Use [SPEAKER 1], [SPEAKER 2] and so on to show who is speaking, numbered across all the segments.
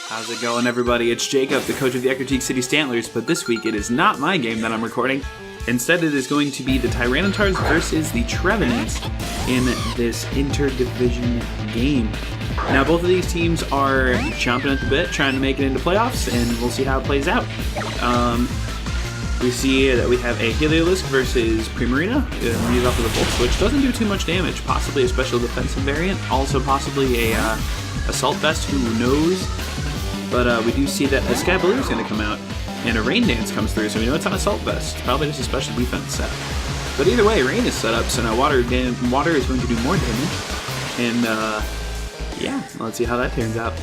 [SPEAKER 1] How's it going, everybody? It's Jacob, the coach of the Eckerteak City Stantlers, but this week it is not my game that I'm recording. Instead, it is going to be the Tyranitars versus the Treveneants in this interdivision game. Now, both of these teams are chomping at the bit, trying to make it into playoffs, and we'll see how it plays out. We see that we have a Ilex versus Primarina, used off of the Bolts, which doesn't do too much damage. Possibly a special defensive variant, also possibly a Assault Vest, who knows? But we do see that a Scavalier is going to come out, and a Rain Dance comes through, so we know it's on Assault Vest. Probably just a special defense set. But either way, Rain is set up, so now Water is going to do more damage. And yeah, let's see how that turns out.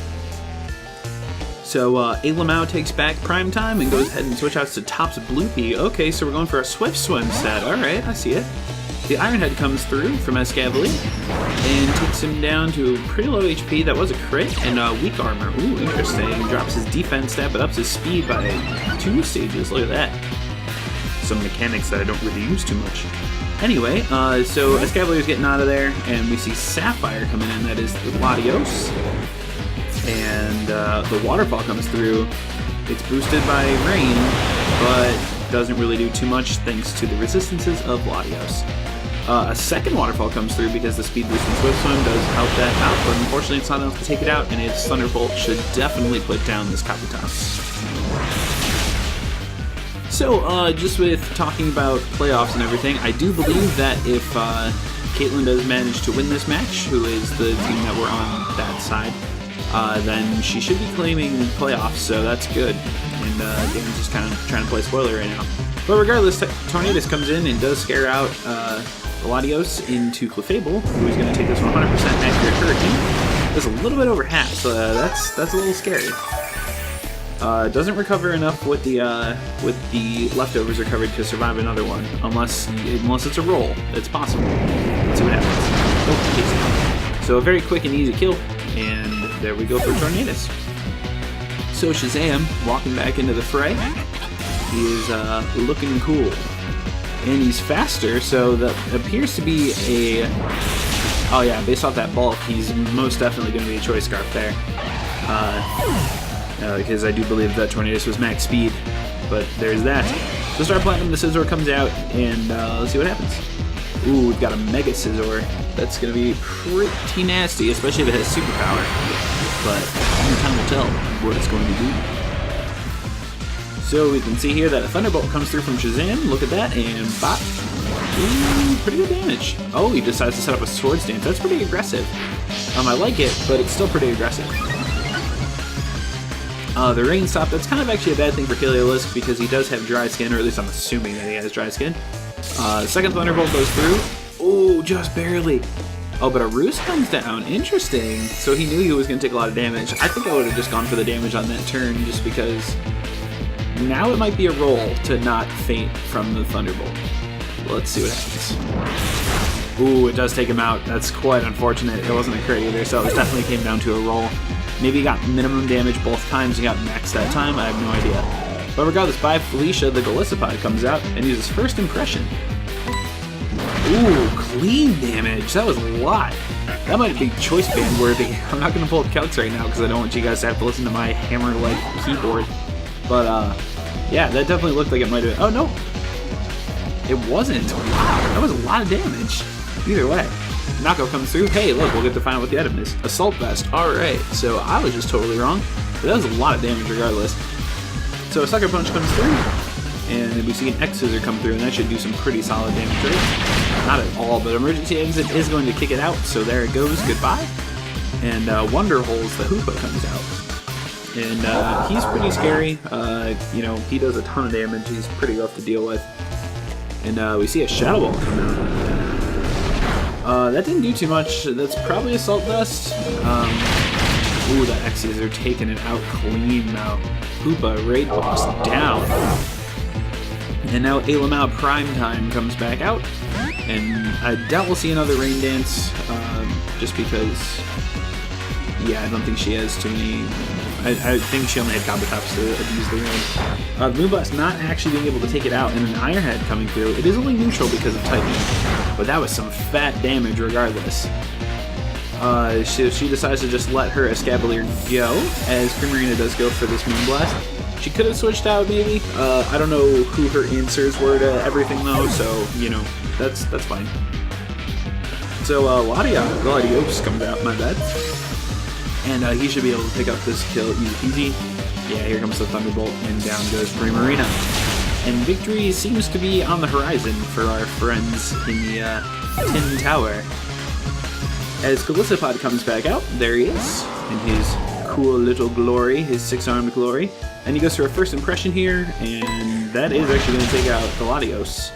[SPEAKER 1] So Alamau takes back Prime Time and goes ahead and switch outs to Top's Bloopy. Okay, so we're going for a Swift Swim set. Alright, I see it. The Ironhead comes through from Escavalier and takes him down to pretty low HP. That was a crit, and weak armor. Ooh, interesting. Drops his defense stat, but ups his speed by 2 stages. Look at that. Some mechanics that I don't really use too much. Anyway, so Escavalier's getting out of there, and we see Sapphire coming in. That is the Latios. And the Waterfall comes through. It's boosted by Rain, but doesn't really do too much thanks to the resistances of Latios. A second Waterfall comes through because the speed boost in Swift Swim does help that out, but unfortunately it's not enough to take it out, and its Thunderbolt should definitely put down this Kabutops. So, just with talking about playoffs and everything, I do believe that if Kaitlyn does manage to win this match, who is the team that we're on that side, then she should be claiming playoffs, so that's good. And Dan's just kind of trying to play spoiler right now. But regardless, Tornadus comes in and does scare out Latios into Clefable, who is going to take this 100% accurate Hurricane. Does a little bit over half, so that's a little scary. Doesn't recover enough with the leftovers recovered to survive another one, unless it's a roll. It's possible. Let's see what happens. Oh, easy. So a very quick and easy kill, and there we go for Tornadus. So Shazam, walking back into the fray, he is looking cool. And he's faster, so that appears to be a... Oh yeah, based off that bulk, he's most definitely going to be a Choice Scarf there. Because I do believe that Tornadus was max speed, but there's that. So Star Platinum, the Scizor comes out, and let's see what happens. Ooh, we've got a Mega Scizor. That's going to be pretty nasty, especially if it has Superpower. But only time will tell what it's going to do. So we can see here that a Thunderbolt comes through from Shazam. Look at that, and bop. Ooh, pretty good damage. Oh, he decides to set up a Swords Dance. That's pretty aggressive. I like it, but it's still pretty aggressive. The Rain Stop, that's kind of actually a bad thing for Heliolisk because he does have dry skin, or at least I'm assuming that he has dry skin. Second Thunderbolt goes through. Oh, just barely. Oh, but a Roost comes down. Interesting. So he knew he was going to take a lot of damage. I think I would have just gone for the damage on that turn just because now it might be a roll to not faint from the Thunderbolt. Let's see what happens. Ooh, it does take him out. That's quite unfortunate. It wasn't a crit either, so it definitely came down to a roll. Maybe he got minimum damage both times. He got max that time. I have no idea. But regardless, by Felicia, the Golisopod comes out and uses First Impression. Ooh, clean damage. That was a lot. That might be choice band worthy. I'm not going to pull up calcs right now because I don't want you guys to have to listen to my hammer-like keyboard. But, yeah, that definitely looked like it might have... Oh, no. It wasn't. Wow, that was a lot of damage. Either way. Knockout comes through. Hey, look, we'll get to find out what the item is. Assault Vest. Alright, so I was just totally wrong. But that was a lot of damage regardless. So a Sucker Punch comes through. And we see an X-Scissor come through, and that should do some pretty solid damage, right? Not at all, but Emergency Exit is going to kick it out, so there it goes, goodbye. And Wonder Holes, the Hoopa comes out. And he's pretty scary. You know, he does a ton of damage, he's pretty rough to deal with. And we see a Shadow Ball come out. That didn't do too much, that's probably Assault Vest. Ooh, the X's are taking it out clean now. Hoopa, Raid Boss down. And now Alamau Prime Time comes back out, and I doubt we'll see another Rain Dance, just because, yeah, I don't think she has too many, I think she only had Kabutops to abuse the rain. Moonblast not actually being able to take it out, and an Ironhead coming through. It is only neutral because of Titan, but that was some fat damage regardless. She decides to just let her Escavalier go, as Primarina does go for this Moonblast. She could have switched out, maybe. I don't know who her answers were to everything, though, so, you know, that's fine. So, Latios comes out, my bad. And he should be able to pick up this kill easy peasy. Yeah, here comes the Thunderbolt, and down goes Primarina. And victory seems to be on the horizon for our friends in the Tin Tower. As Golisopod comes back out, there he is, in his cool little glory, his 6-armed glory. And he goes for a first impression here, and that is actually going to take out Latios.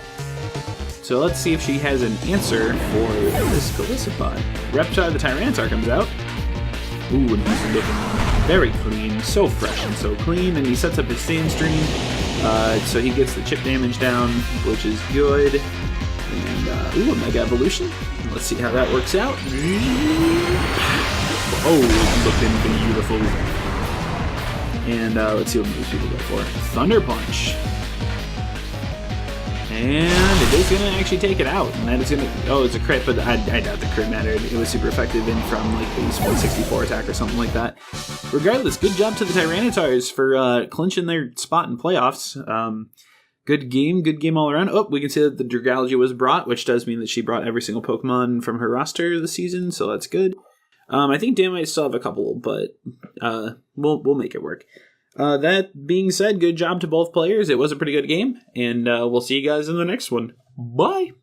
[SPEAKER 1] So let's see if she has an answer for this Golisopod. Reptar the Tyranitar comes out. Ooh, and he's looking very clean, so fresh and so clean, and he sets up his Sandstream, so he gets the chip damage down, which is good. And, ooh, a Mega Evolution. Let's see how that works out. Oh, it's looking beautiful. And let's see what moves people go for. Thunder Punch. And it is going to actually take it out. And that is going to... Oh, it's a crit, but I doubt the crit mattered. It was super effective in from like base 164 attack or something like that. Regardless, good job to the Tyranitars for clinching their spot in playoffs. Good game all around. Oh, we can see that the Dragalge was brought, which does mean that she brought every single Pokemon from her roster this season, so that's good. I think Dan might still have a couple, but we'll make it work. That being said, good job to both players. It was a pretty good game, and we'll see you guys in the next one. Bye!